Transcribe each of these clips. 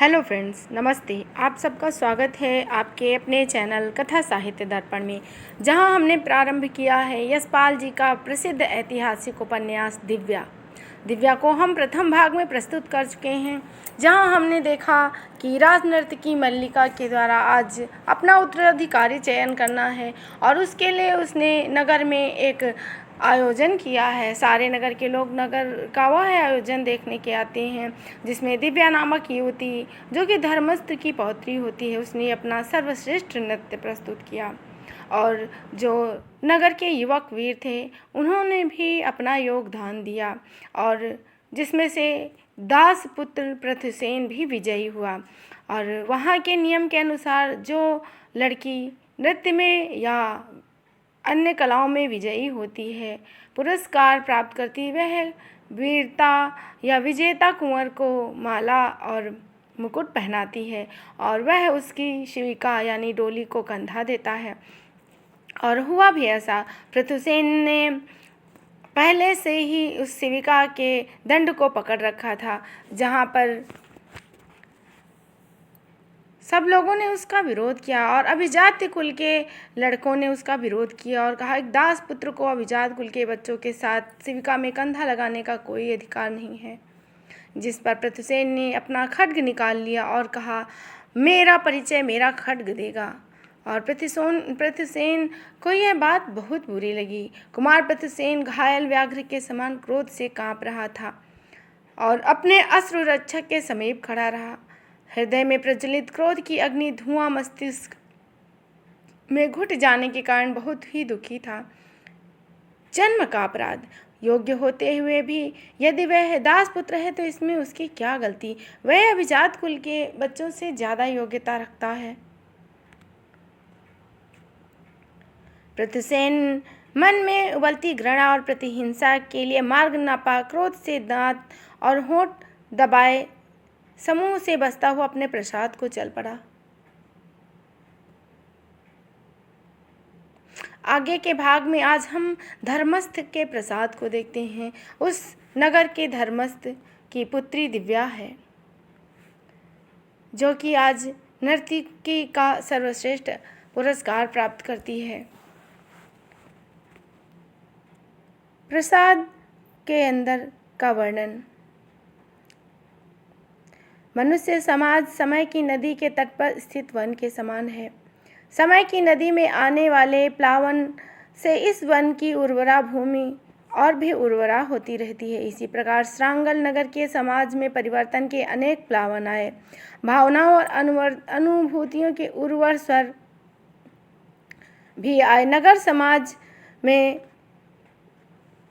Hello friends, नमस्ते। आप सबका स्वागत है आपके अपने चैनल कथा साहित्य दर्पण में, जहां हमने प्रारंभ किया है यशपाल जी का प्रसिद्ध ऐतिहासिक उपन्यास दिव्या। दिव्या को हम प्रथम भाग में प्रस्तुत कर चुके हैं, जहां हमने देखा कि राजनर्तकी मल्लिका के द्वारा आज अपना उत्तराधिकारी चयन करना है और उसके लिए उसने नगर में एक आयोजन किया है। सारे नगर के लोग नगर का वह आयोजन देखने के आते हैं, जिसमें दिव्या नामक युवती, जो कि धर्मस्थ की पौत्री होती है, उसने अपना सर्वश्रेष्ठ नृत्य प्रस्तुत किया। और जो नगर के युवक वीर थे, उन्होंने भी अपना योगदान दिया, और जिसमें से दास पुत्र पृथुसेन भी विजयी हुआ। और वहाँ के नियम के अनुसार जो लड़की नृत्य में या अन्य कलाओं में विजयी होती है, पुरस्कार प्राप्त करती, वह वीरता या विजेता कुंवर को माला और मुकुट पहनाती है, और वह उसकी शिविका यानी डोली को कंधा देता है। और हुआ भी ऐसा। पृथुसेन ने पहले से ही उस शिविका के दंड को पकड़ रखा था, जहाँ पर सब लोगों ने उसका विरोध किया, और अभिजात्य कुल के लड़कों ने उसका विरोध किया और कहा, एक दास पुत्र को अभिजात कुल के बच्चों के साथ शिविका में कंधा लगाने का कोई अधिकार नहीं है। जिस पर पृथुसेन ने अपना खड्ग निकाल लिया और कहा, मेरा परिचय मेरा खड्ग देगा। और पृथुसेन को यह बात बहुत बुरी लगी। कुमार पृथुसेन घायल व्याघ्र के समान क्रोध से कांप रहा था और अपने अश्रु रक्षक के समीप खड़ा रहा। हृदय में प्रज्वलित क्रोध की अग्नि धुआं मस्तिष्क में घुट जाने के कारण बहुत ही दुखी था। जन्म का अपराध, योग्य होते हुए भी यदि वह दास पुत्र है तो इसमें उसकी क्या गलती? वह अभिजात कुल के बच्चों से ज्यादा योग्यता रखता है। पृथुसेन मन में उबलती घृणा और प्रतिहिंसा के लिए मार्ग न पा क्रोध से दांत और होंठ दबाए समूह से बसता हुआ अपने प्रसाद को चल पड़ा। आगे के भाग में आज हम धर्मस्थ के प्रसाद को देखते हैं। उस नगर के धर्मस्थ की पुत्री दिव्या है, जो कि आज नर्तकी का सर्वश्रेष्ठ पुरस्कार प्राप्त करती है। प्रसाद के अंदर का वर्णन। मनुष्य समाज समय की नदी के तट पर स्थित वन के समान है। समय की नदी में आने वाले प्लावन से इस वन की उर्वरा भूमि और भी उर्वरा होती रहती है। इसी प्रकार श्रांगल नगर के समाज में परिवर्तन के अनेक प्लावन आए। भावनाओं और अनुभूतियों के उर्वर स्वर भी आए। नगर समाज में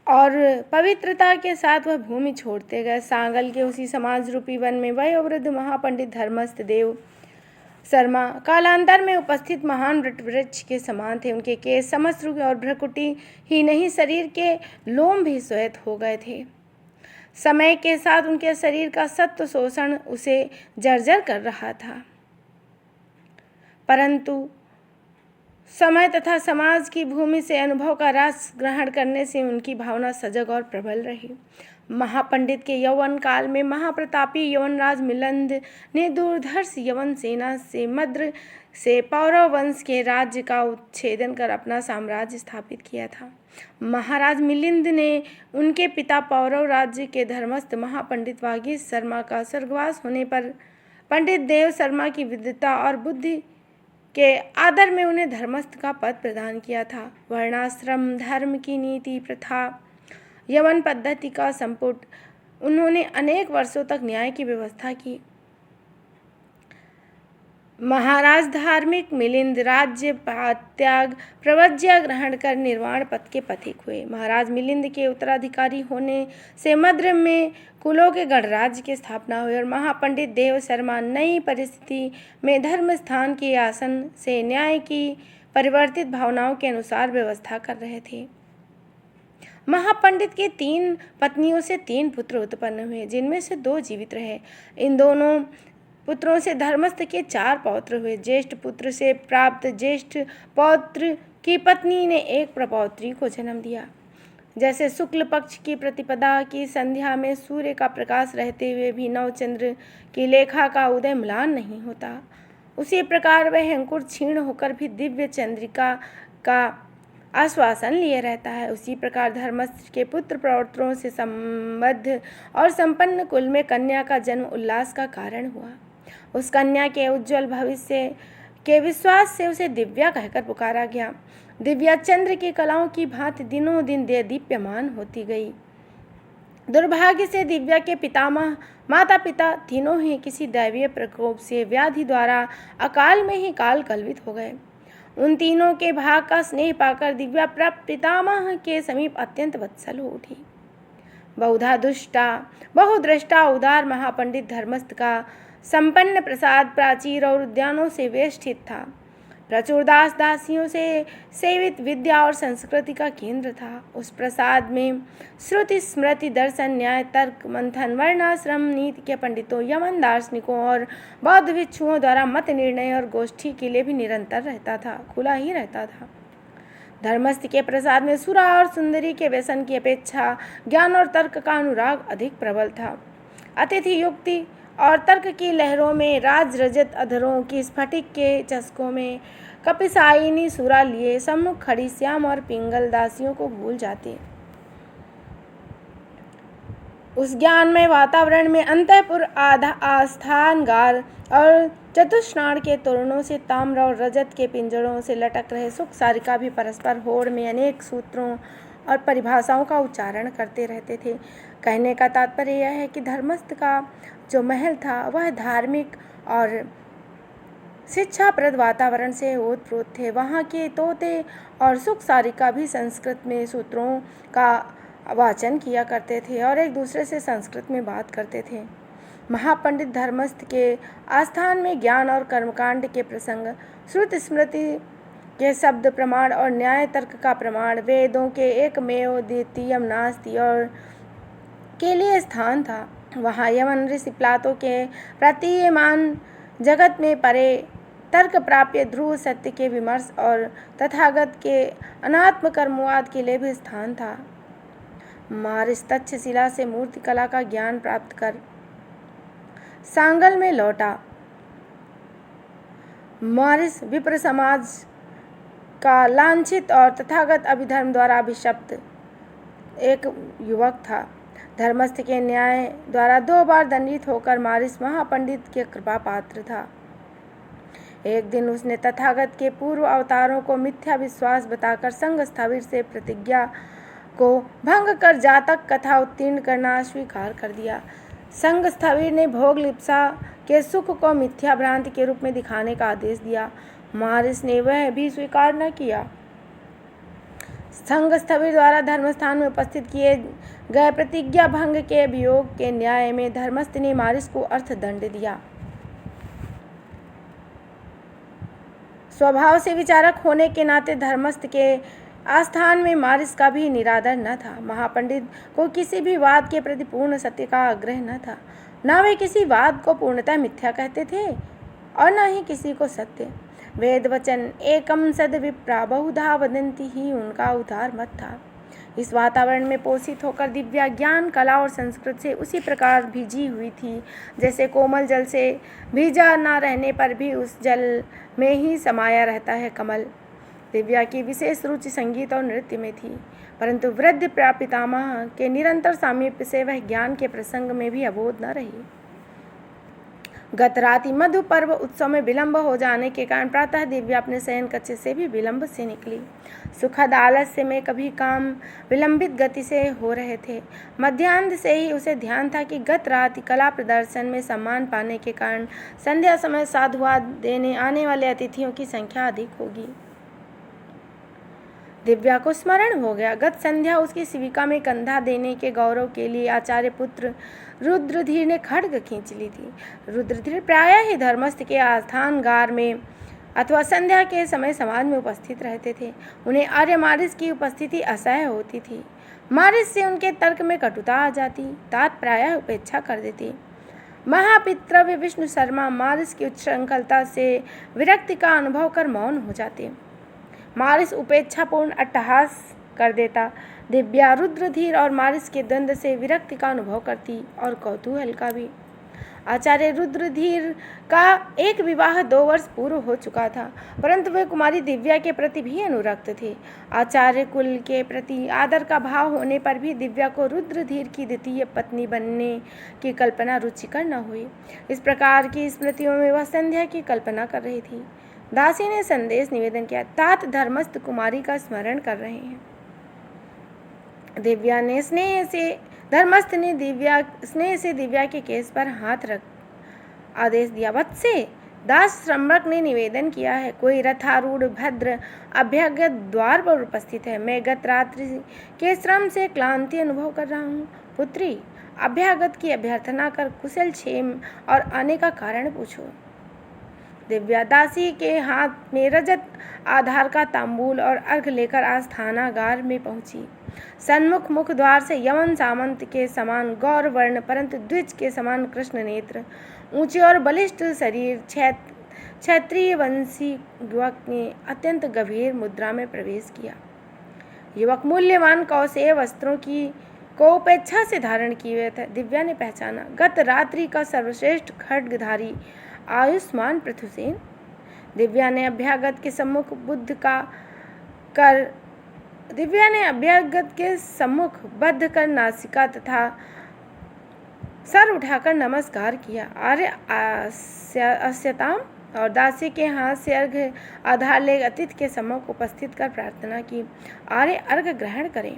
और पवित्रता के साथ वह भूमि छोड़ते गए। सांगल के उसी समाज रूपी वन में वयोवृद्ध महापंडित धर्मस्थ देव शर्मा कालांतर में उपस्थित महान वृक्ष के समान थे। उनके केस समश्रु और भ्रकुटी ही नहीं, शरीर के लोम भी श्वेत हो गए थे। समय के साथ उनके शरीर का सत्व शोषण उसे जर्जर कर रहा था, परंतु समय तथा समाज की भूमि से अनुभव का रस ग्रहण करने से उनकी भावना सजग और प्रबल रही। महापंडित के यौवन काल में महाप्रतापी यवनराज मिलिंद ने दुर्धर्ष यवन सेना से मद्र से पौरव वंश के राज्य का उच्छेदन कर अपना साम्राज्य स्थापित किया था। महाराज मिलिंद ने उनके पिता पौरव राज्य के धर्मस्थ महापंडित वागीश शर्मा का स्वर्गवास होने पर पंडित देव शर्मा की विद्वता और बुद्धि के आदर में उन्हें धर्मस्थ का पद प्रदान किया था। वर्णाश्रम धर्म की नीति प्रथा यवन पद्धति का संपुट उन्होंने अनेक वर्षों तक न्याय की व्यवस्था की। महाराज धार्मिक मिलिंद राज्य त्याग प्रवज्ञा ग्रहण कर निर्वाण पथ के पथिक हुए। महाराज मिलिंद के उत्तराधिकारी होने से मद्र में कुलों के गणराज्य की स्थापना हुई और महापंडित देव शर्मा नई परिस्थिति में धर्म स्थान के आसन से न्याय की परिवर्तित भावनाओं के अनुसार व्यवस्था कर रहे थे। महापंडित के 3 पत्नियों से 3 पुत्र उत्पन्न हुए, जिनमें से 2 जीवित रहे। इन दोनों पुत्रों से धर्मस्थ के 4 पौत्र हुए। ज्येष्ठ पुत्र से प्राप्त ज्येष्ठ पौत्र की पत्नी ने एक प्रपौत्री को जन्म दिया। जैसे शुक्ल पक्ष की प्रतिपदा की संध्या में सूर्य का प्रकाश रहते हुए भी नवचंद्र की लेखा का उदय म्लान नहीं होता, उसी प्रकार वह अंकुर क्षीण होकर भी दिव्य चंद्रिका का आश्वासन लिए रहता है। उसी प्रकार धर्मस्थ के पुत्र प्रवर्तकों से संबद्ध और संपन्न कुल में कन्या का जन्म उल्लास का कारण हुआ। उस कन्या के उज्ज्वल भविष्य के विश्वास से उसे दिव्या कहकर पुकारा गया। दिव्या चंद्र की कलाओं की भांति दिनों दिन दीप्यमान होती गई। दुर्भाग्य से दिव्या के पितामह माता पिता तीनों ही किसी दैवीय प्रकोप से व्याधि द्वारा अकाल में ही काल कलवित हो गए। उन तीनों के भाग का स्नेह पाकर दिव्या पितामह के समीप अत्यंत वत्सल हो उठी। बहुदृष्टा उदार महापंडित धर्मस्थ का संपन्न प्रसाद प्राचीर और उद्यानों से वेष्टित था। प्रचुर दास दासियों से सेवित विद्या और संस्कृति का केंद्र था। उस प्रसाद में श्रुति स्मृति दर्शन न्याय तर्क मंथन वर्णाश्रम नीति के पंडितों यमन दार्शनिकों और बौद्ध भिक्षुओं द्वारा मत निर्णय और गोष्ठी के लिए भी निरंतर रहता था, खुला ही रहता था। धर्मस्थ के प्रसाद में सुरा और सुंदरी के व्यसन की अपेक्षा ज्ञान और तर्क का अनुराग अधिक प्रबल था। अतिथि युक्ति और तर्क की लहरों में राज रजत अधरों की स्फटिक के चस्कों में कपिसाइनी सुरा लिए सम्मुख खड़ी श्याम और पिंगल दासियों को भूल जाते। उस ज्ञानमय वातावरण में अंतःपुर आस्थानगार और चतुष्णाण के तोरणों से ताम्र और रजत के पिंजरों से लटक रहे सुख सारिका भी परस्पर होड़ में अनेक सूत्रों और परिभाषाओं का उच्चारण करते रहते थे। कहने का तात्पर्य यह है कि धर्मस्थ का जो महल था वह धार्मिक और शिक्षाप्रद वातावरण से ओतप्रोत थे। वहाँ के तोते और सुख सारिका भी संस्कृत में सूत्रों का वाचन किया करते थे और एक दूसरे से संस्कृत में बात करते थे। महापंडित धर्मस्थ के आस्थान में ज्ञान और कर्मकांड के प्रसंग, श्रुति स्मृति के शब्द प्रमाण और न्याय तर्क का प्रमाण, वेदों के एकमेव द्वितीयम नास्ति और के लिए स्थान था। वहाँ यमन ऋषि प्लातो के प्रतीयमान जगत में परे तर्क प्राप्य ध्रुव सत्य के विमर्श और तथागत के अनात्म कर्मवाद के लिए भी स्थान था। मारिस तक्षशिला से मूर्ति कला का ज्ञान प्राप्त कर सांगल में लौटा। मारिस विप्र समाज का लांछित और तथागत अभिधर्म द्वारा अभिशप्त एक युवक था। धर्मस्थ के न्याय द्वारा 2 बार दंडित होकर मारिस महापंडित के कृपा पात्र था। एक दिन उसने तथागत के पूर्व अवतारों को मिथ्या विश्वास बताकर संघ स्थाविर से प्रतिज्ञा को भंग कर जातक कथा उत्तीर्ण करना अस्वीकार कर दिया। संघ स्थविर ने भोग लिप्सा के सुख को मिथ्या भ्रांति के रूप में दिखाने का आदेश दिया। मारिस ने वह भी स्वीकार न किया। संघ स्थविर द्वारा धर्मस्थान में उपस्थित किए गए प्रतिज्ञा भंग के अभियोग के न्याय में धर्मस्थ ने मारिस को अर्थदंड दिया। स्वभाव से विचारक होने के नाते धर्मस्थ के आस्थान में मारिस का भी निरादर न था। महापंडित को किसी भी वाद के प्रति पूर्ण सत्य का आग्रह न था। न वे किसी वाद को पूर्णतः मिथ्या कहते थे और न ही किसी को सत्य। वेद वचन एकम सद विप्रा बहुधा वदंती ही उनका उदार मत था। इस वातावरण में पोषित होकर दिव्या ज्ञान कला और संस्कृत से उसी प्रकार भीजी हुई थी जैसे कोमल जल से भीजा न रहने पर भी उस जल में ही समाया रहता है कमल। दिव्या की विशेष रुचि संगीत और नृत्य में थी, परंतु वृद्ध पितामह के निरंतर सामीप्य से वह ज्ञान के प्रसंग में भी अबोध न रही। गत राति मधु पर्व उत्सव में विलंब हो जाने के कारण प्रातः दिव्या अपने शयन कक्ष से भी विलंब से निकली। सुखद आलस्य में कभी काम विलंबित गति से हो रहे थे। मध्याह्न से ही उसे ध्यान था कि गत राति कला प्रदर्शन में सम्मान पाने के कारण संध्या समय साधुवाद देने आने वाले अतिथियों की संख्या अधिक होगी। दिव्या को स्मरण हो गया, गत संध्या उसकी शिविका में कंधा देने के गौरव के लिए आचार्य पुत्र रुद्रधीर ने खड्ग खींच ली थी। रुद्रधीर प्रायः ही धर्मस्थ के आस्थानगार में अथवा संध्या के समय समाज में उपस्थित रहते थे। उन्हें आर्य मारिस की उपस्थिति असह्य होती थी। मारिस से उनके तर्क में कटुता आ जाती, तात प्रायः उपेक्षा कर देती। महापितृव्य विष्णु शर्मा मारिस की उच्छृंखलता से विरक्ति का अनुभव कर मौन हो जाते। मारिस उपेक्षापूर्ण अट्टहास कर देता। दिव्या रुद्रधीर और मारिस के द्वंद्व से विरक्ति का अनुभव करती और कौतूहल का भी। आचार्य रुद्रधीर का एक विवाह 2 वर्ष पूर्व हो चुका था, परंतु वे कुमारी दिव्या के प्रति भी अनुरक्त थे। आचार्य कुल के प्रति आदर का भाव होने पर भी दिव्या को रुद्रधीर की द्वितीय पत्नी बनने की कल्पना रुचिकर न हुई। इस प्रकार की स्मृतियों में वह संध्या की कल्पना कर रही थी। दासी ने संदेश निवेदन किया, तात धर्मस्थ कुमारी का स्मरण कर रहे हैं। धर्मस्थ ने स्नेह से दिव्या के केस पर हाथ रख आदेश दिया। वत्से, दास श्रम्भक ने निवेदन किया है, कोई रथारूढ़ भद्र अभ्यागत द्वार पर उपस्थित है। मैं गत रात्रि के श्रम से क्लांति अनुभव कर रहा हूँ। पुत्री, अभ्यागत की अभ्यर्थना कर कुशल क्षेम और आने का कारण पूछो। दिव्या दासी के हाथ में रजत आधार का तांबूल और अर्घ लेकर आस्थानागार में पहुंची। सन्मुख मुख द्वार से यवन सामंत के समान गौर वर्ण परंतु द्विज के समान कृष्ण नेत्र, ऊंचे और बलिष्ठ शरीर क्षत्रिय वंशी युवक ने अत्यंत गंभीर मुद्रा में प्रवेश किया। युवक मूल्यवान कौशेय वस्त्रों को उपेक्षा से धारण किए हुए थे। दिव्या ने पहचाना, गत रात्रि का सर्वश्रेष्ठ खड्गधारी आयुष्मान पृथुसेन। दिव्या ने अभ्यागत के सम्मुख बद्ध कर नासिका तथा सर उठाकर नमस्कार किया। आर्य अस्यताम, और दासी के हाथ से अर्घ आधार ले अतिथि के सम्मुख उपस्थित कर प्रार्थना की, आर्य अर्घ ग्रहण करें।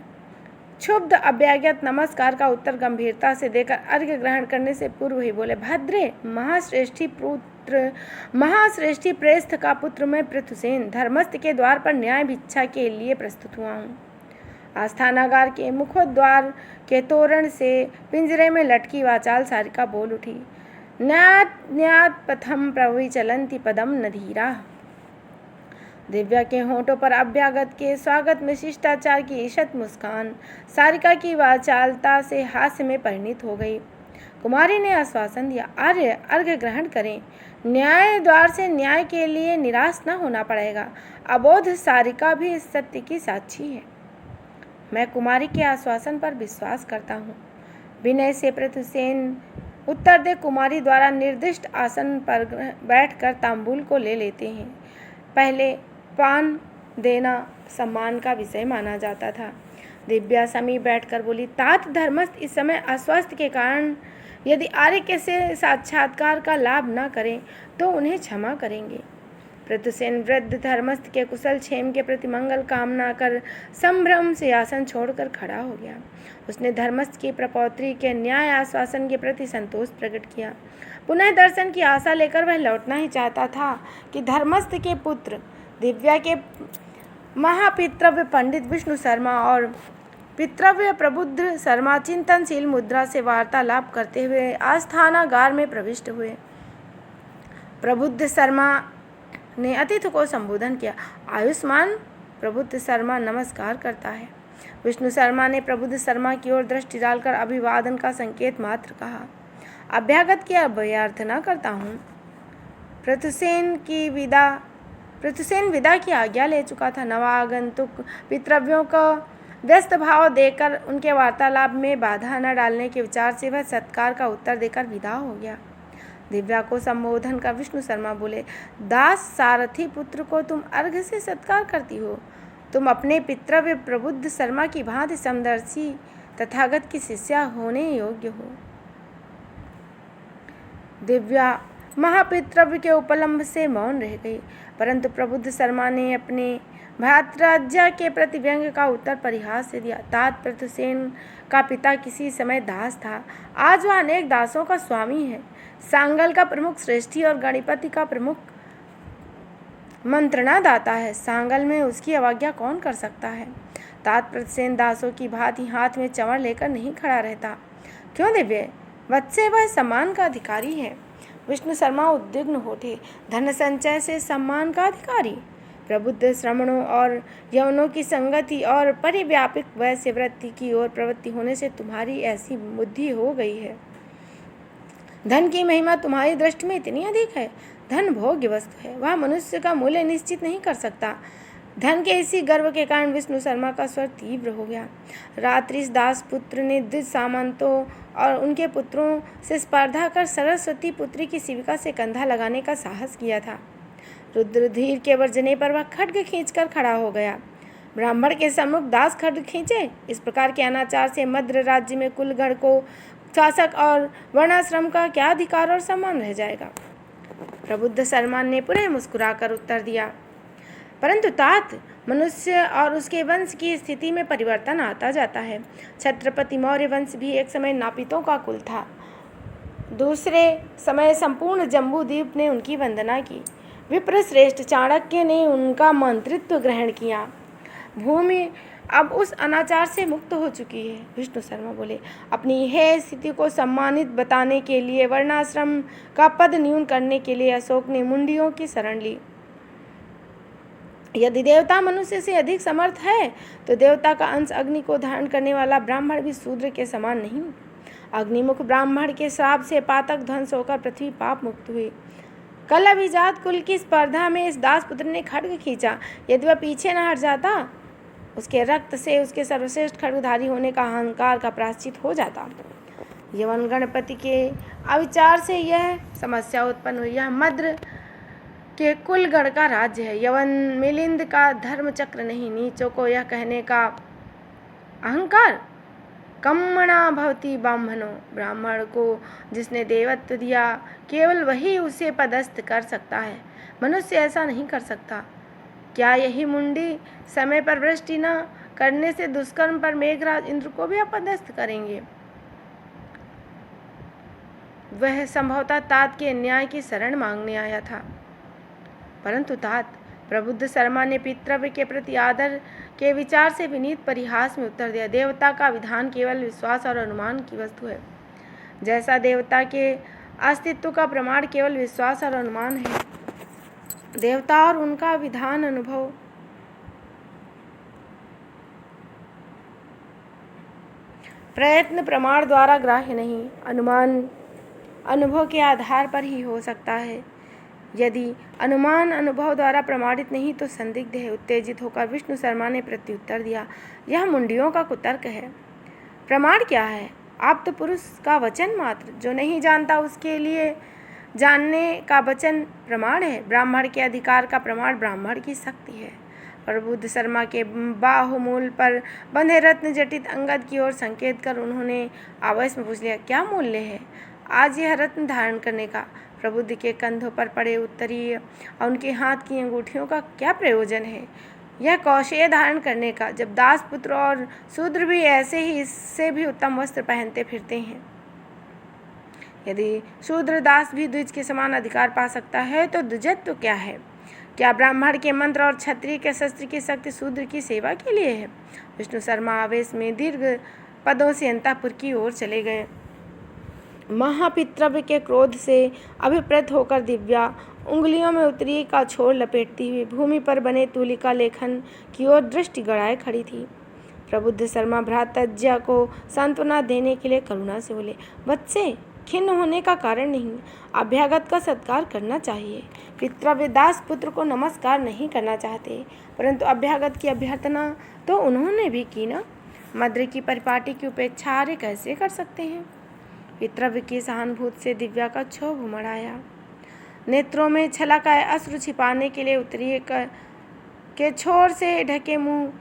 क्षुब्ध अभ्यागत नमस्कार का उत्तर गंभीरता से देकर अर्घ्य ग्रहण करने से पूर्व ही बोले, भद्रे, महाश्रेष्ठी प्रेस्थ का पुत्र मैं पृथुसेन धर्मस्थ के द्वार पर न्याय भिक्षा के लिए प्रस्तुत हुआ हूँ। आस्थानागार के मुखोद्वार के तोरण से पिंजरे में लटकी वाचाल सारिका बोल उठी, न्यात पथम प्रविचलन्ति पदम नधीरा। दिव्या के होंठों पर अभ्यागत के स्वागत में शिष्टाचार की ईषत मुस्कान सारिका की वाचालता से हास्य में परिणित हो गई। कुमारी ने आश्वासन दिया, आर्य अर्घ्य ग्रहण करें, न्याय द्वार से न्याय के लिए निराश न होना पड़ेगा। अबोध सारिका भी इस सत्य की साक्षी है। मैं कुमारी के आश्वासन पर विश्वास करता हूँ। विनय से पृथुसेन उत्तर दे कुमारी द्वारा निर्दिष्ट आसन पर बैठकर तांबूल को ले लेते हैं। पहले पान देना सम्मान का विषय माना जाता था। दिव्या समीप बैठकर बोली, तात धर्मस्थ इस समय अस्वस्थ के कारण यदि आर्य के से साक्षात्कार का लाभ न करें तो उन्हें क्षमा करेंगे। पृथुसेन वृद्ध धर्मस्थ के कुशल क्षेम के प्रति मंगल कामना कर संभ्रम से आसन छोड़कर खड़ा हो गया। उसने धर्मस्थ की प्रपौत्री के न्याय आश्वासन के प्रति संतोष प्रकट किया। पुनः दर्शन की आशा लेकर वह लौटना ही चाहता था कि धर्मस्थ के पुत्र दिव्या के महापितृव्य पंडित विष्णु शर्मा और पितृव्य प्रबुद्ध शर्मा चिंतनशील मुद्रा से वार्तालाप करते हुए आस्थानागार में प्रविष्ट हुए। प्रबुद्ध शर्मा ने अतिथि को संबोधन किया, आयुष्मान प्रबुद्ध शर्मा नमस्कार करता है। विष्णु शर्मा ने प्रबुद्ध शर्मा की ओर दृष्टि डालकर अभिवादन का संकेत मात्र कहा। अभ्यागत की अभ्यर्थना करता हूँ। पृथुसेन विदा की आज्ञा ले चुका था। नवागंतुक पितृव्यों का व्यस्त भाव देकर उनके वार्तालाप में बाधा न डालने के विचार से वह सत्कार का उत्तर देकर विदा हो गया। दिव्या को संबोधन कर विष्णु शर्मा बोले, दास सारथी पुत्र को तुम अर्घ्य से सत्कार करती हो। तुम अपने पितृव्य प्रबुद्ध शर्मा की भांति समदर्शी तथागत की शिष्या होने योग्य हो। दिव्या महापितृव्य के उपलम्ब से मौन रह गई, परंतु प्रबुद्ध शर्मा ने अपने भ्रातृज्य के प्रति व्यंग्य का उत्तर परिहास से दिया। तात पृथुसेन का पिता किसी समय दास था, आज वह अनेक दासों का स्वामी है। सांगल का प्रमुख श्रेष्ठी और गणिपति का प्रमुख मंत्रणा दाता है। सांगल में उसकी अवज्ञा कौन कर सकता है। तात पृथुसेन दासों की भांति हाथ में चंवर लेकर नहीं खड़ा रहता। क्यों दिव्य, वत्से वह सम्मान का अधिकारी है। विष्णु शर्मा उद्विग्न होते, धन संचय से सम्मान का अधिकारी। प्रबुद्ध श्रमणों और यवनों की संगति और परिव्यापक वैश्य वृत्ति की ओर प्रवृत्ति होने से तुम्हारी ऐसी बुद्धि हो गई है। धन की महिमा तुम्हारी दृष्टि में इतनी अधिक है। धन भोग्य वस्तु है, वह मनुष्य का मूल्य निश्चित नहीं कर सकता। धन के इसी गर्व के कारण विष्णु शर्मा का स्वर तीव्र हो गया। रात्रि इस दासपुत्र ने द्विज सामंतों और उनके पुत्रों से स्पर्धा कर सरस्वती पुत्री की शिविका से कंधा लगाने का साहस किया था। रुद्रधीर के वर्जने पर वह खड्ग खींचकर खड़ा हो गया। ब्राह्मण के सम्मुख दास खड्ग खींचे। इस प्रकार के अनाचार से मद्र राज्य में कुलगढ़ को शासक और वर्णाश्रम का क्या अधिकार और सम्मान रह जाएगा। प्रबुद्ध शर्मा ने पुनः मुस्कुराकर उत्तर दिया, परंतु तात, मनुष्य और उसके वंश की स्थिति में परिवर्तन आता जाता है। छत्रपति मौर्य वंश भी एक समय नापितों का कुल था। दूसरे समय संपूर्ण जम्बूद्वीप ने उनकी वंदना की। विप्रश्रेष्ठ चाणक्य ने उनका मंत्रित्व ग्रहण किया। भूमि अब उस अनाचार से मुक्त हो चुकी है। विष्णु शर्मा बोले, अपनी यह स्थिति को सम्मानित बताने के लिए वर्णाश्रम का पद न्यून करने के लिए अशोक ने मुंडियों की शरण ली। यदि देवता मनुष्य से अधिक समर्थ है तो देवता का अंश अग्नि को धारण करने वाला ब्राह्मण भी शूद्र के समान नहीं। अग्निमुख ब्राह्मण के श्राप से पातक ध्वंस होकर पृथ्वी पाप मुक्त हुई। कल अभिजात कुल की स्पर्धा में इस दासपुत्र ने खड्ग खींचा। यदि वह पीछे न हट जाता, उसके रक्त से उसके सर्वश्रेष्ठ खड्गधारी होने का अहंकार का प्रायश्चित हो जाता। यवन गणपति के अविचार से यह समस्या उत्पन्न हुई। यह मद्र के कुलगढ़ का राज्य है। यवन मिलिंद का धर्म चक्र नहीं। नीचों को यह कहने का अहंकार, कम्मणा भवति ब्राह्मणो, ब्राह्मण को जिसने देवत्व दिया केवल वही उसे पदस्थ कर सकता है, मनुष्य ऐसा नहीं कर सकता। क्या यही मुंडी समय पर वृष्टि न करने से दुष्कर्म पर मेघराज इंद्र को भी अपदस्थ करेंगे? वह संभवतः तात के न्याय की शरण मांगने आया था, परंतु तात, प्रबुद्ध शर्मा ने पितृव्य के प्रति आदर के विचार से विनीत परिहास में उत्तर दिया, देवता का विधान केवल विश्वास और अनुमान की वस्तु है। जैसा देवता के अस्तित्व का प्रमाण केवल विश्वास और अनुमान है, देवता और उनका विधान अनुभव प्रयत्न प्रमाण द्वारा ग्राह्य नहीं, अनुमान अनुभव के आधार पर ही हो सकता है। यदि अनुमान अनुभव द्वारा प्रमाणित नहीं तो संदिग्ध है। उत्तेजित होकर विष्णु शर्मा ने प्रत्युत्तर दिया, यह मुंडियों का कुतर्क है। प्रमाण क्या है? आप तो पुरुष का वचन मात्र, जो नहीं जानता उसके लिए जानने का वचन प्रमाण है। ब्राह्मण के अधिकार का प्रमाण ब्राह्मण की शक्ति है। प्रबुद्ध शर्मा के बाहुमूल पर बंधे रत्न जटित अंगद की ओर संकेत कर उन्होंने आवेश में पूछ लिया, क्या मूल्य है आज यह रत्न धारण करने का? प्रबुद्ध के कंधों पर पड़े उत्तरीय और उनके हाथ की अंगूठियों का क्या प्रयोजन है यह कौशेय धारण करने का, जब दासपुत्र और शूद्र भी ऐसे ही इससे भी उत्तम वस्त्र पहनते फिरते हैं? यदि शूद्र दास भी द्विज के समान अधिकार पा सकता है तो द्विजत्व क्या है? क्या ब्राह्मण के मंत्र और क्षत्रिय के शस्त्र की शक्ति शूद्र की सेवा के लिए है? विष्णु शर्मा आवेश में दीर्घ पदों से अंतःपुर की ओर चले गए। महापितृव्य के क्रोध से अभिप्रेत होकर दिव्या उंगलियों में उत्तरी का छोर लपेटती हुई भूमि पर बने तुलिका लेखन की ओर दृष्टि गड़ाए खड़ी थी। प्रबुद्ध शर्मा भ्रातज्ञा को सांत्वना देने के लिए करुणा से बोले, बच्चे, खिन्न होने का कारण नहीं, अभ्यागत का सत्कार करना चाहिए। पितृव्य दास पुत्र को नमस्कार नहीं करना चाहते, परंतु अभ्यागत की अभ्यर्थना तो उन्होंने भी की ना। मद्र की परिपाटी की उपेक्षा आर्य कैसे कर सकते हैं? पितृव्य की सहानुभूति से दिव्या का क्षोभ उमड़ आया। नेत्रों में छलक आए अश्रु छिपाने के लिए उत्तरी के छोर से ढके मुंह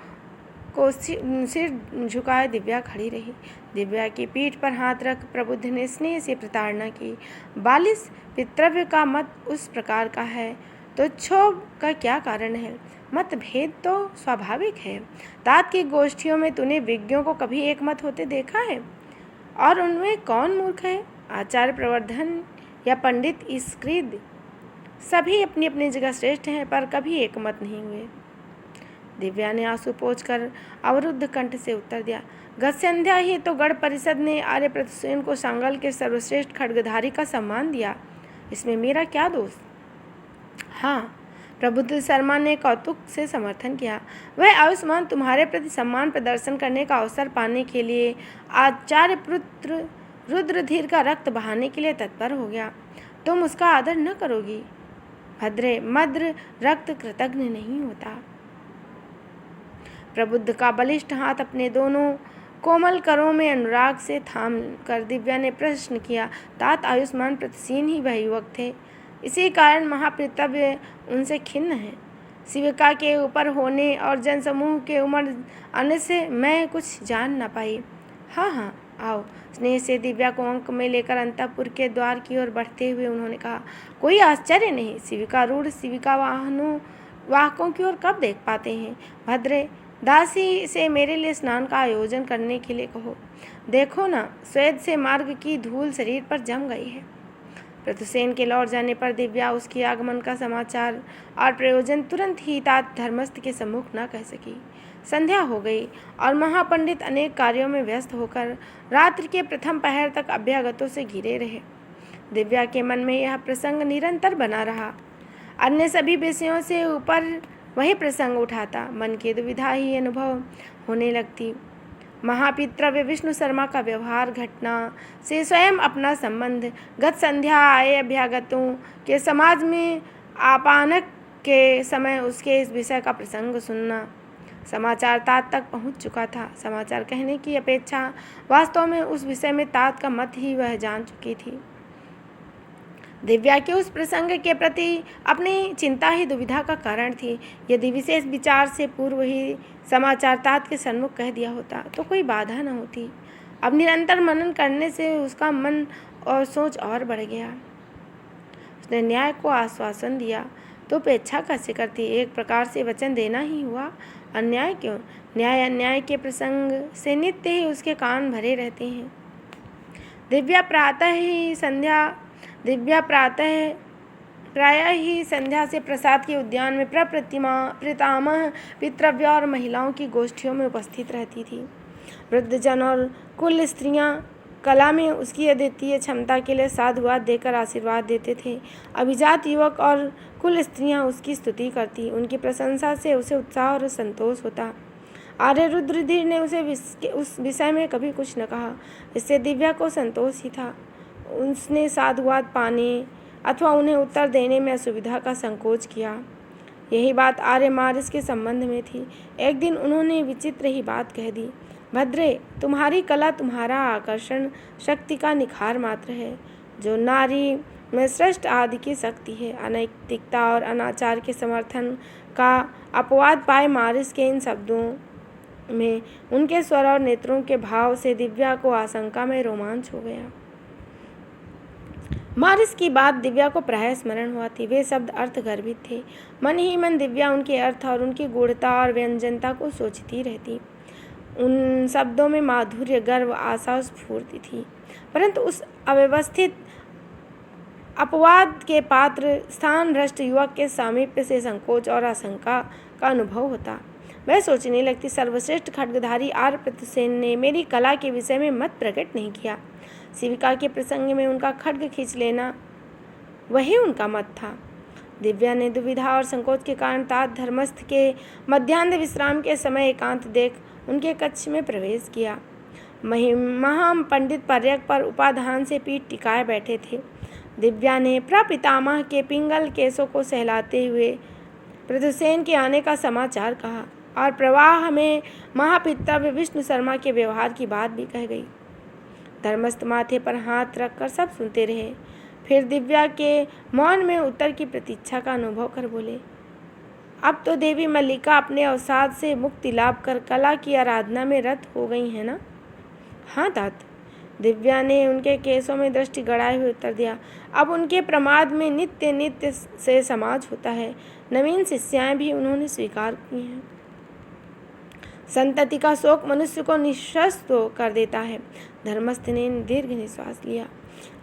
को सिर झुकाए दिव्या खड़ी रही। दिव्या की पीठ पर हाथ रख प्रबुद्ध ने स्नेह से प्रताड़ना की। बालिश, पितृव्य का मत उस प्रकार का है तो क्षोभ का क्या कारण है? मतभेद तो स्वाभाविक है। तात की गोष्ठियों में तूने विज्ञों को कभी एक मत होते देखा है? और उनमें कौन मूर्ख है? आचार्य, प्रवर्धन या पंडित ईस्कृद, सभी अपनी अपनी जगह श्रेष्ठ हैं, पर कभी एक मत नहीं हुए। दिव्या ने आंसू पोंछकर अवरुद्ध कंठ से उत्तर दिया, गत संध्या ही तो गढ़ परिषद ने आर्य प्रतुसेन को सांगल के सर्वश्रेष्ठ खड्गधारी का सम्मान दिया, इसमें मेरा क्या दोष? हाँ, प्रबुद्ध शर्मा ने कौतुक से समर्थन किया। वह आयुष्मान तुम्हारे प्रति सम्मान प्रदर्शन करने का अवसर पाने के लिए आचार्य पुत्र रुद्रधीर का रक्त बहाने के लिए तत्पर हो गया। तुम उसका आदर न करोगी? भद्रे, मद्र रक्त कृतज्ञ नहीं होता। प्रबुद्ध का बलिष्ठ हाथ अपने दोनों कोमल करों में अनुराग से थाम कर दिव्या ने प्रश्न किया। तात आयुष्मान प्रतिसीन ही वह युवक थे, इसी कारण महापितव्य उनसे खिन्न है। शिविका के ऊपर होने और जनसमूह के उमड़ आने से मैं कुछ जान न पाई। हाँ, आओ। स्नेह से दिव्या को अंक में लेकर अंतःपुर के द्वार की ओर बढ़ते हुए उन्होंने कहा, कोई आश्चर्य नहीं, शिविका रूढ़ शिविका वाहकों की ओर कब देख पाते हैं। भद्रे, दासी से मेरे लिए स्नान का आयोजन करने के लिए कहो। देखो ना, श्वेत से मार्ग की धूल शरीर पर जम गई है। प्रतुसेन के लौट जाने पर दिव्या उसके आगमन का समाचार और प्रयोजन तुरंत ही तात धर्मस्थ के सम्मुख न कह सकी। संध्या हो गई और महापंडित अनेक कार्यों में व्यस्त होकर रात्रि के प्रथम पहर तक अभ्यागतों से घिरे रहे। दिव्या के मन में यह प्रसंग निरंतर बना रहा। अन्य सभी विषयों से ऊपर वही प्रसंग उठाता, मन की दुविधा ही अनुभव होने लगती। महापितृव्य विष्णु शर्मा का व्यवहार, घटना से स्वयं अपना संबंध, गत संध्या आए अभ्यागतों के समाज में आपानक के समय उसके इस विषय का प्रसंग सुनना। समाचार तात तक पहुंच चुका था। समाचार कहने की अपेक्षा वास्तव में उस विषय में तात का मत ही वह जान चुकी थी। दिव्या के उस प्रसंग के प्रति अपनी चिंता ही दुविधा का कारण थी। यदि विशेष विचार से पूर्व ही समाचार तात के सन्मुख कह दिया होता तो कोई बाधा न होती। अब निरंतर मनन करने से उसका मन और सोच और बढ़ गया। उसने न्याय को आश्वासन दिया तो उपेक्षा कैसे करती। एक प्रकार से वचन देना ही हुआ, अन्याय क्यों। न्याय अन्याय के प्रसंग से नित्य ही उसके कान भरे रहते हैं। दिव्या प्रायः ही संध्या से प्रसाद के उद्यान में प्रपितामह पितृव्य और महिलाओं की गोष्ठियों में उपस्थित रहती थी। वृद्धजन और कुल स्त्रियां कला में उसकी अद्वितीय क्षमता के लिए साधुवाद देकर आशीर्वाद देते थे। अभिजात युवक और कुल स्त्रियां उसकी स्तुति करती। उनकी प्रशंसा से उसे उत्साह और संतोष होता। आर्य रुद्रधीर ने उस विषय में कभी कुछ न कहा। इससे दिव्या को संतोष ही था। उसने साधुवाद पाने अथवा उन्हें उत्तर देने में असुविधा का संकोच किया। यही बात आर्य मारिस के संबंध में थी। एक दिन उन्होंने विचित्र ही बात कह दी, भद्रे, तुम्हारी कला तुम्हारा आकर्षण शक्ति का निखार मात्र है, जो नारी में श्रेष्ठ आदि की शक्ति है। अनैतिकता और अनाचार के समर्थन का अपवाद पाए मारिस के इन शब्दों में उनके स्वर और नेत्रों के भाव से दिव्या को आशंका में रोमांच हो गया। मारिस की बात दिव्या को प्रायः स्मरण हुआ थी। वे शब्द अर्थगर्भित थे। मन ही मन दिव्या उनके अर्थ और उनकी गूढ़ता और व्यंजनता को सोचती रहती। उन शब्दों में माधुर्य, गर्व, आशा और स्फूर्ति थी। परंतु उस अव्यवस्थित अपवाद के पात्र स्थान भ्रष्ट युवक के सामीप्य से संकोच और आशंका का अनुभव होता। वह सोचने लगती, सर्वश्रेष्ठ खड्गधारी आर्य प्रतुसेन ने मेरी कला के विषय में मत प्रकट नहीं किया। शिविका के प्रसंग में उनका खड्ग खींच लेना वही उनका मत था। दिव्या ने दुविधा और संकोच के कारण तात धर्मस्थ के मध्याह्न विश्राम के समय एकांत देख उनके कक्ष में प्रवेश किया। महा पंडित पर्यक पर उपाधान से पीठ टिकाए बैठे थे। दिव्या ने प्रपितामह के पिंगल केसों को सहलाते हुए प्रतुसेन के आने का समाचार कहा और प्रवाह में महापितृव्य विष्णु शर्मा के व्यवहार की बात भी कह गई। धर्मस्थ माथे पर हाथ रखकर सब सुनते रहे। फिर दिव्या के मौन में उत्तर की प्रतीक्षा का अनुभव कर बोले, अब तो देवी मल्लिका अपने अवसाद से मुक्ति लाभ कर कला की आराधना में रत हो गई है ना। हाँ तात, दिव्या ने उनके केसों में दृष्टि गड़ाए हुए उत्तर दिया। अब उनके प्रमाद में नित्य नित्य से समाज होता है। नवीन शिष्याएं भी उन्होंने स्वीकार की हैं। संतति का शोक मनुष्य को निःशस्त्र कर देता है। धर्मस्थ ने दीर्घ निश्वास लिया।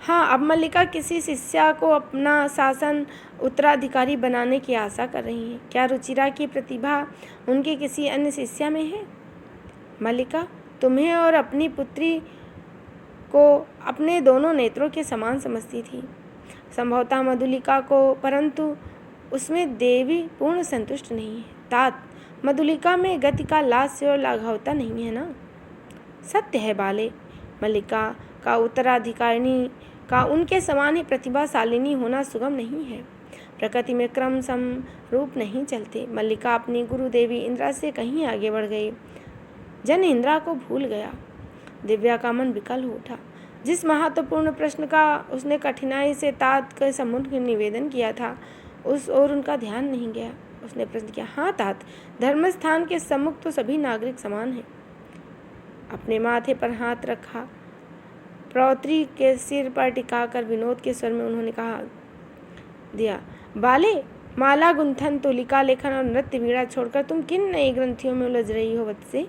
हाँ, अब मल्लिका किसी शिष्या को अपना शासन उत्तराधिकारी बनाने की आशा कर रही है। क्या रुचिरा की प्रतिभा उनकी किसी अन्य शिष्या में है? मल्लिका तुम्हें और अपनी पुत्री को अपने दोनों नेत्रों के समान समझती थी। संभवतः मधुलिका को, परंतु उसमें देवी पूर्ण संतुष्ट नहीं है। तात, मधुलिका में गति का लास्य और लाघवता नहीं है ना। सत्य है बाले, मल्लिका का उत्तराधिकारिणी का उनके समान ही प्रतिभाशालिनी होना सुगम नहीं है। प्रकृति में क्रम सम रूप नहीं चलते। मल्लिका अपनी गुरुदेवी इंदिरा से कहीं आगे बढ़ गई। जन इंदिरा को भूल गया। दिव्या का मन विकल हो उठा। जिस महत्वपूर्ण प्रश्न का उसने कठिनाई से तात के सम्मुख निवेदन किया था, उस ओर उनका ध्यान नहीं गया। उसने प्रश्न किया, हाँ तात, धर्मस्थान के सम्मुख तो सभी नागरिक समान हैं। अपने माथे पर हाथ रखा, पौत्री के सिर पर टिकाकर विनोद के स्वर में उन्होंने कहा दिया, बाले, माला गुंथन, तुलिका लेखन और नृत्य वीणा छोड़कर तुम किन नई ग्रंथियों में उलझ रही हो वत्से?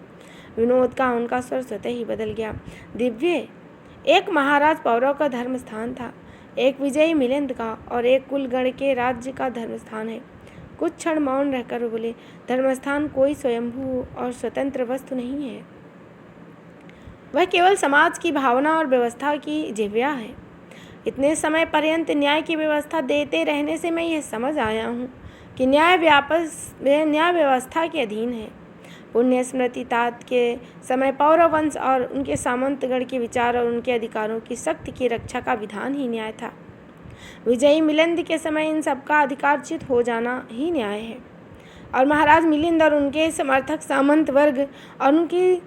विनोद का उनका स्वर स्वतः ही बदल गया। दिव्य, एक महाराज पौरव का धर्म स्थान था, एक विजयी मिलिंद का और एक कुलगण के राज्य का धर्म स्थान है। कुछ क्षण मौन रहकर बोले, धर्मस्थान कोई स्वयंभू और स्वतंत्र वस्तु नहीं है, वह केवल समाज की भावना और व्यवस्था की जिह्वा है। इतने समय पर्यंत न्याय की व्यवस्था देते रहने से मैं यह समझ आया हूँ कि न्याय व्यवस्था के अधीन है। पुण्य स्मृति तात के समय पौरव वंश और उनके सामंतगण के विचार और उनके अधिकारों की शक्ति की रक्षा का विधान ही न्याय था। विजयी मिलिंद के समय इन सबका अधिकारच्युत हो जाना ही न्याय है, और महाराज मिलिंद और उनके समर्थक सामंत वर्ग और उनकी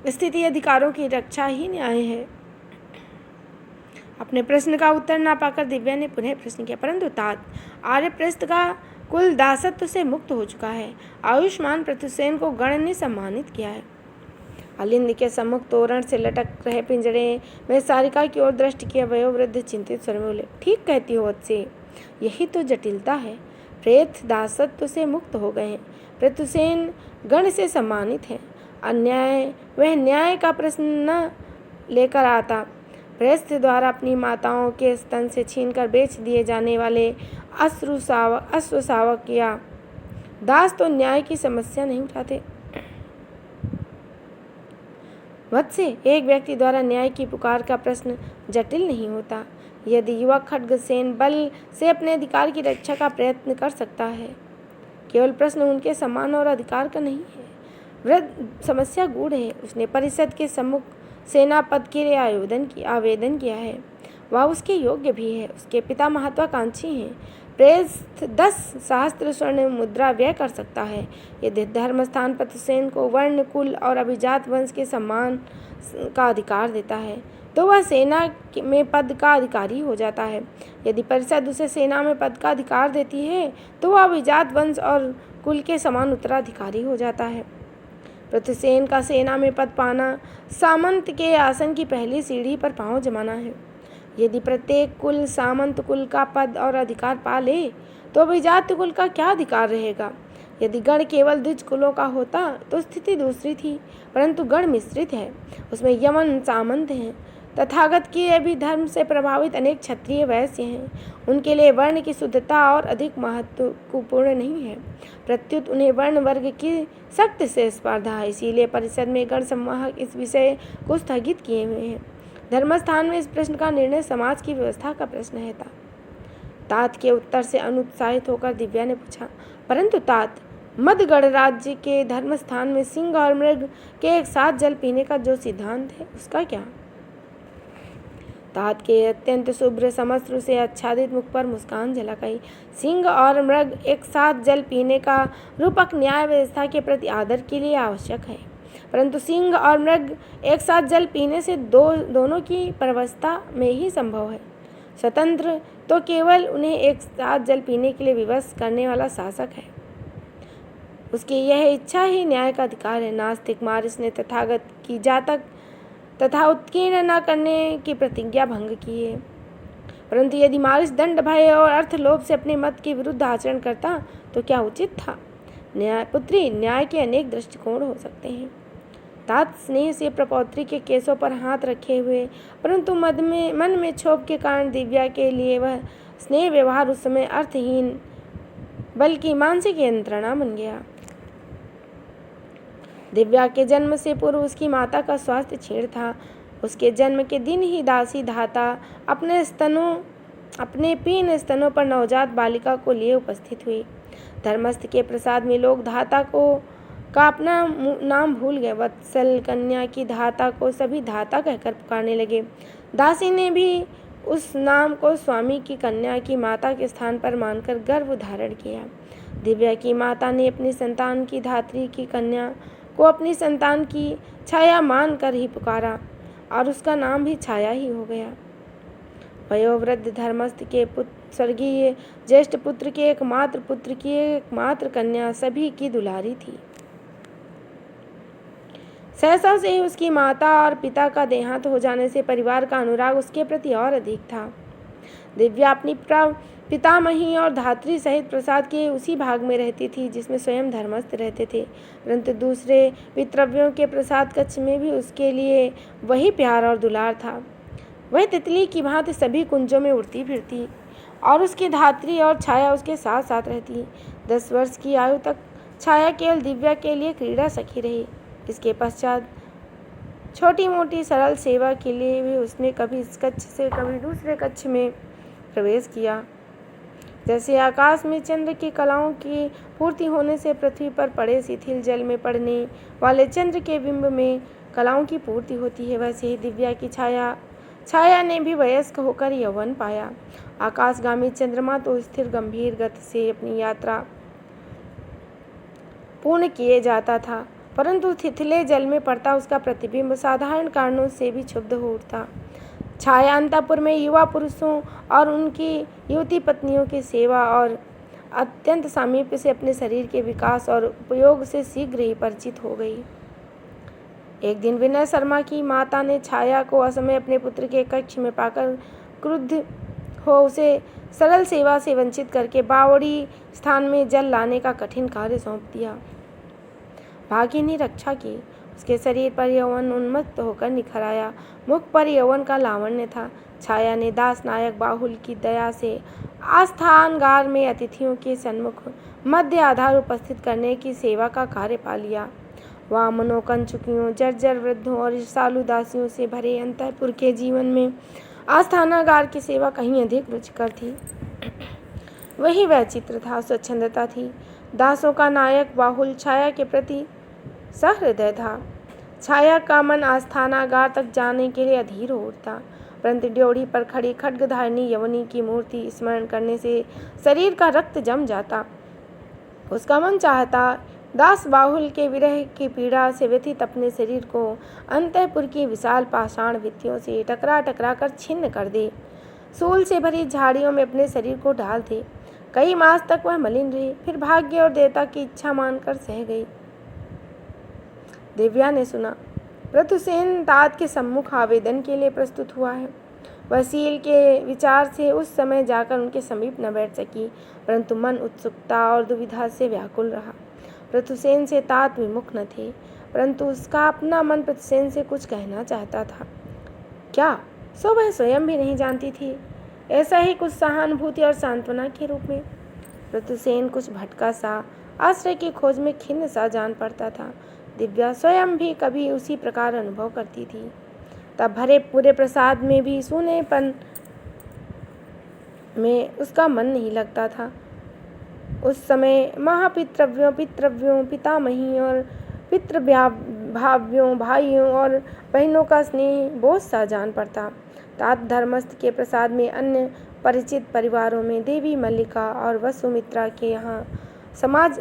स्थिति अधिकारों की रक्षा ही न्याय है। अपने प्रश्न का उत्तर ना पाकर दिव्या ने पुनः प्रश्न किया, परंतु तात, आर्यप्रस्थ का कुल दासत्व से मुक्त हो चुका है। आयुष्मान प्रत्युसेन को गण ने सम्मानित किया है। अलिंद के सम्मुख तोरण से लटक रहे पिंजरे में सारिका की ओर दृष्टि किए वयोवृद्ध चिंतित स्वर में बोले, ठीक कहती हो वत्से, यही तो जटिलता है। प्रेत दासत्व से मुक्त हो गए हैं, प्रत्युसेन गण से सम्मानित हैं। अन्याय वह न्याय का प्रश्न न लेकर आता। प्रस्थ द्वारा अपनी माताओं के स्तन से छीनकर बेच दिए जाने वाले अश्वसावक या दास तो न्याय की समस्या नहीं उठाते। वत्से, एक व्यक्ति द्वारा न्याय की पुकार का प्रश्न जटिल नहीं होता। यदि युवक खड्गसेन बल से अपने अधिकार की रक्षा का प्रयत्न कर सकता है, केवल प्रश्न उनके सम्मान और अधिकार का नहीं है। वृद्ध समस्या गूढ़ है। उसने परिषद के सम्मुख सेना पद के लिए आवेदन किया है। वह उसके योग्य भी है। उसके पिता महत्वाकांक्षी हैं। प्रेस्थ 10 सहस्त्र स्वर्ण मुद्रा व्यय कर सकता है। यदि धर्मस्थान प्रत्युसेन को वर्ण, कुल और अभिजात वंश के सम्मान का अधिकार देता है, तो वह सेना में पद का अधिकारी हो जाता है। यदि परिषद उसे सेना में पद का अधिकार देती है, तो वह अभिजात वंश और कुल के समान उत्तराधिकारी हो जाता है। प्रत्युसेन का सेना में पद पाना सामंत के आसन की पहली सीढ़ी पर पांव जमाना है। यदि प्रत्येक कुल सामंत कुल का पद और अधिकार पा ले, तो अभिजात कुल का क्या अधिकार रहेगा? यदि गण केवल द्विज कुलों का होता तो स्थिति दूसरी थी, परंतु गण मिश्रित है। उसमें यमन सामंत हैं। तथागत के भी धर्म से प्रभावित अनेक क्षत्रिय वैश्य हैं। उनके लिए वर्ण की शुद्धता और अधिक महत्वपूर्ण नहीं है, प्रत्युत उन्हें वर्ण वर्ग की सख्त से स्पर्धा है। इसीलिए परिषद में गण संवाहक इस विषय को स्थगित किए हुए हैं। धर्मस्थान में इस प्रश्न का निर्णय समाज की व्यवस्था का प्रश्न है। तात के उत्तर से अनुत्साहित होकर दिव्या ने पूछा, परंतु तात, मध्यगढ़ राज्य के धर्मस्थान में सिंह और मृग के एक साथ जल पीने का जो सिद्धांत है, उसका क्या? तात के अत्यंत शुभ्र समस्त्र से आच्छादित मुख पर मुस्कान झलक आई। सिंह और मृग एक साथ जल पीने का रूपक न्याय व्यवस्था के प्रति आदर के लिए आवश्यक है, परंतु सिंह और मृग एक साथ जल पीने से दोनों की परवस्था में ही संभव है। स्वतंत्र तो केवल उन्हें एक साथ जल पीने के लिए विवश करने वाला शासक है। उसकी यह इच्छा ही न्याय का अधिकार है। नास्तिक मारिस ने तथागत की जातक तथा उत्कीर्ण न करने की प्रतिज्ञा भंग की है, परंतु यदि मारिस दंड, भय और अर्थलोभ से अपने मत के विरुद्ध आचरण करता तो क्या उचित था? न्यायपुत्री, न्याय के अनेक दृष्टिकोण हो सकते हैं। तात स्नेह से प्रपौत्री के केसों पर हाथ रखे हुए, परंतु मन में क्षोभ के कारण दिव्या के लिए वह स्नेह व्यवहार उस समय अर्थहीन बल्कि मानसिक यंत्रणा बन गया। दिव्या के जन्म से पूर्व उसकी माता का स्वास्थ्य क्षीण था। उसके जन्म के दिन ही दासी धाता अपने पीन स्तनों पर नवजात बालिका को लिए उपस्थित हुई। धर्मस्थ के प्रसाद में लोग धाता का अपना नाम भूल गए। वत्सल कन्या की धाता को सभी धाता कहकर पुकारने लगे। दासी ने भी उस नाम को स्वामी की कन्या की माता के स्थान पर मानकर गर्भ धारण किया। दिव्या की माता ने अपनी संतान की धात्री की कन्या को अपनी संतान की छाया मानकर ही पुकारा और उसका नाम भी छाया ही हो गया। वयोवृद्ध धर्मस्थ के स्वर्गीय ज्येष्ठ पुत्र के एकमात्र पुत्र की एकमात्र कन्या सभी की दुलारी थी। सहसा से ही उसकी माता और पिता का देहांत हो जाने से परिवार का अनुराग उसके प्रति और अधिक था। दिव्या अपनी पितामही और धात्री सहित प्रसाद के उसी भाग में रहती थी जिसमें स्वयं धर्मस्थ रहते थे, परंतु दूसरे पितृव्यों के प्रसाद कक्ष में भी उसके लिए वही प्यार और दुलार था। वह तितली की भांति सभी कुंजों में उड़ती फिरती और उसकी धात्री और छाया उसके साथ साथ रहती। 10 वर्ष की आयु तक छाया केवल दिव्या के लिए क्रीड़ा सखी रही। इसके पश्चात छोटी मोटी सरल सेवा के लिए भी उसने कभी इस कक्ष से कभी दूसरे कक्ष में प्रवेश किया। जैसे आकाश में चंद्र की कलाओं की पूर्ति होने से पृथ्वी पर पड़े शिथिल जल में पड़ने वाले चंद्र के बिंब में कलाओं की पूर्ति होती है, वैसे ही दिव्या की छाया ने भी वयस्क होकर यौवन पाया। आकाशगामी चंद्रमा तो स्थिर गंभीर गति से अपनी यात्रा पूर्ण किए जाता था, परंतु थिथिले जल में पड़ता उसका प्रतिबिंब साधारण कारणों से भी क्षुब्ध हो उठता। छाया अंतःपुर में युवा पुरुषों और उनकी युवती पत्नियों की सेवा और अत्यंत सामीप्य से अपने शरीर के विकास और उपयोग से शीघ्र ही परिचित हो गई। एक दिन विनय शर्मा की माता ने छाया को असमय अपने पुत्र के कक्ष में पाकर क्रुद्ध हो उसे सरल सेवा से वंचित करके बावड़ी स्थान में जल लाने का कठिन कार्य सौंप दिया। भाग्य ने रक्षा की। उसके शरीर पर यौवन उन्मत्त होकर निखर आया। मुख पर यौवन का लावण्य था। छाया ने दास नायक बाहुल की दया से आस्थानगार में अतिथियों के सन्मुख मध्य आधार उपस्थित करने की सेवा का कार्य पा लिया। वामनों, कंचुकियों, जर्जर वृद्धों और ईर्षालु दासियों से भरे अंतःपुर के जीवन में आस्थानागार की सेवा कहीं अधिक रुचिकर थी। वही वह चित्र था, स्वच्छंदता थी। दासों का नायक बाहुल छाया के प्रति सहृदय था। छाया का मन आस्थानागार तक जाने के लिए अधीर हो उठता, परंतु ड्योढ़ी पर खड़ी खड्गधारिणी यवनी की मूर्ति स्मरण करने से शरीर का रक्त जम जाता। उसका मन चाहता दास बाहुल के विरह की पीड़ा से व्यथित अपने शरीर को अंतःपुर की विशाल पाषाण भित्तियों से टकरा टकरा कर छिन्न कर दे, सूल से भरी झाड़ियों में अपने शरीर को डाल दे। कई मास तक वह मलिन रही, फिर भाग्य और देवता की इच्छा मानकर सह गई। दिव्या ने सुना पृथुसेन तात के सम्मुख आवेदन के लिए प्रस्तुत हुआ है। वह शील के विचार से उस समय जाकर उनके समीप न बैठ सकी, परंतु मन उत्सुकता और दुविधा से व्याकुल रहा। पृथुसेन से तात विमुख न थे, परंतु उसका अपना मन पृथुसेन से कुछ कहना चाहता था। क्या सो वह स्वयं भी नहीं जानती थी। ऐसा ही कुछ सहानुभूति और सांत्वना के रूप में पृथुसेन कुछ भटका सा, आश्रय की खोज में खिन्न सा जान पड़ता था। दिव्या स्वयं भी कभी उसी प्रकार अनुभव करती थी। तब भरे पूरे प्रसाद में भी सूनेपन में उसका मन नहीं लगता था। उस समय पितृव्यों, पितामही और पितृभाव्यों, भाइयों और बहनों का स्नेह बोझ सा जान पड़ता। तात धर्मस्थ के प्रसाद में अन्य परिचित परिवारों में देवी मल्लिका और वसुमित्रा के यहाँ समाज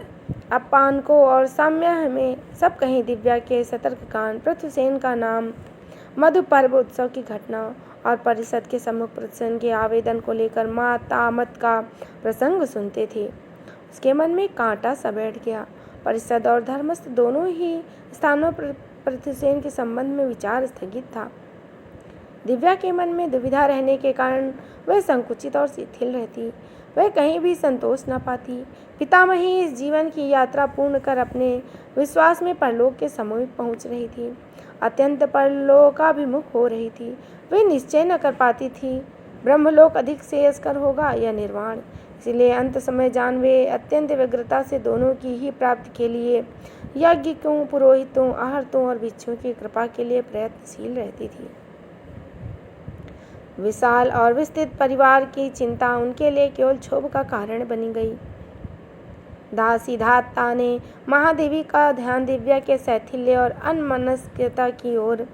अपानको और साम्य में सब कहीं दिव्या के सतर्क कान पृथुसेन का नाम, मधु पर्व उत्सव की घटना और परिषद के सम्मुख पृथुसेन के आवेदन को लेकर मातामत का प्रसंग सुनते थे। उसके मन में कांटा सा बैठ गया। परिषद और धर्मस्थ दोनों ही स्थानों पर पृथुसेन के संबंध में विचार स्थगित था। दिव्या के मन में दुविधा रहने के कारण वह संकुचित और शिथिल रहती। वह कहीं भी संतोष न पाती। पितामही इस जीवन की यात्रा पूर्ण कर अपने विश्वास में परलोक के समीप पहुंच रही थी, अत्यंत परलोकाभिमुख हो रही थी। वे निश्चय न कर पाती थी ब्रह्मलोक अधिक श्रेयस्कर होगा या निर्वाण। इसलिए अंत समय जान वे अत्यंत व्यग्रता से दोनों की ही प्राप्ति के लिए याज्ञिकों, पुरोहितों, आहर्तों और भिक्षुओं की कृपा के लिए प्रयत्नशील रहती थी। विशाल और विस्तृत परिवार की चिंता उनके लिए केवल क्षोभ का कारण बनी गई। दासी धाता ने महादेवी का ध्यान दिव्या के शैथिल्य और अनमनस्कता की ओर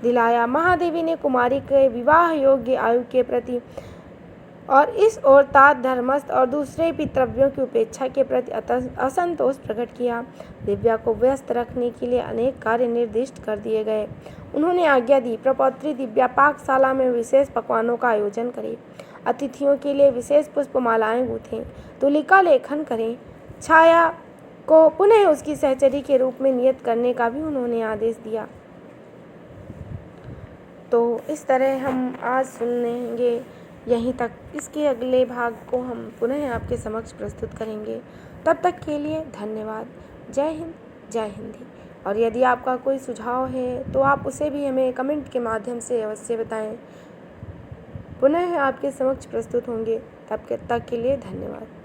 दिलाया। महादेवी ने कुमारी के विवाह योग्य आयु के प्रति और इस ओर तात धर्मस्थ और दूसरे पितृव्यों की उपेक्षा के प्रति असंतोष प्रकट किया। दिव्या को व्यस्त रखने के लिए अनेक कार्य निर्दिष्ट कर दिए गए। उन्होंने आज्ञा दी, प्रपौत्री दिव्या पाकशाला में विशेष पकवानों का आयोजन करें, अतिथियों के लिए विशेष पुष्पमालाएं गूंथें, तुलिका लेखन करें। छाया को पुनः उसकी सहचरी के रूप में नियत करने का भी उन्होंने आदेश दिया। तो इस तरह हम आज सुनेंगे यहीं तक। इसके अगले भाग को हम पुनः आपके समक्ष प्रस्तुत करेंगे। तब तक के लिए धन्यवाद। जय हिंद, जय हिंदी। और यदि आपका कोई सुझाव है तो आप उसे भी हमें कमेंट के माध्यम से अवश्य बताएं। पुनः आपके समक्ष प्रस्तुत होंगे। तब तक के लिए धन्यवाद।